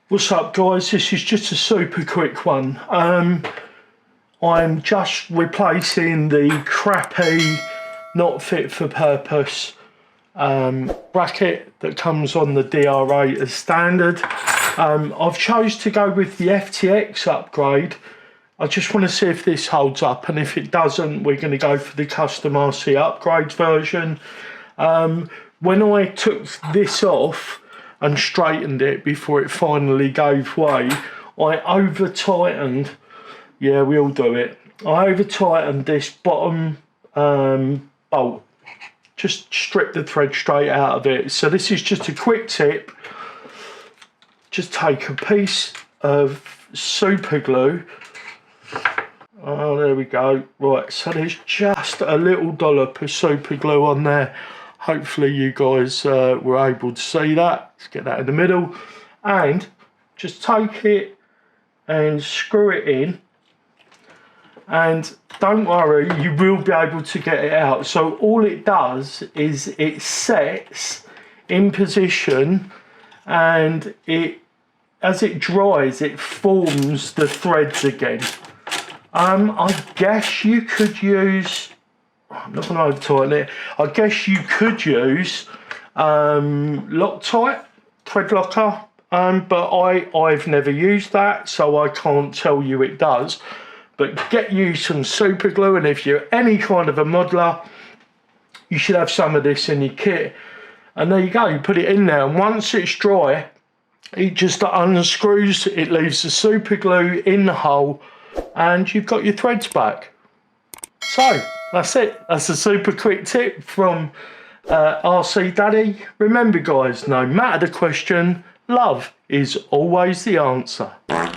What's up guys, this is just a super quick one. I'm just replacing the crappy, not fit for purpose bracket that comes on the DR8 as standard. I've chose to go with the FTX upgrade. I just want to see if this holds up, and if it doesn't, we're going to go for the custom RC upgrades version. When I took this off and straightened it before it finally gave way, I over tightened, yeah, we all do it, I over tightened this bottom bolt, just stripped the thread straight out of it. So this is just a quick tip. Just take a piece of super glue. Oh, there we go. Right, so there's just a little dollop of super glue on there. Hopefully you guys were able to see that. Let's get that in the middle. And just take it and screw it in. And don't worry, you will be able to get it out. So all it does is it sets in position, and as it dries, it forms the threads again. I guess you could use, I'm not going to over tighten it, I guess you could use Loctite thread locker, but I've never used that, so I can't tell you it does. But get you some super glue, and if you're any kind of a modeler, you should have some of this in your kit. And there you go, you put it in there, and once it's dry, it just unscrews, it leaves the super glue in the hole, and you've got your threads back. So that's it. That's a super quick tip from RC Daddy. Remember guys, no matter the question, love is always the answer.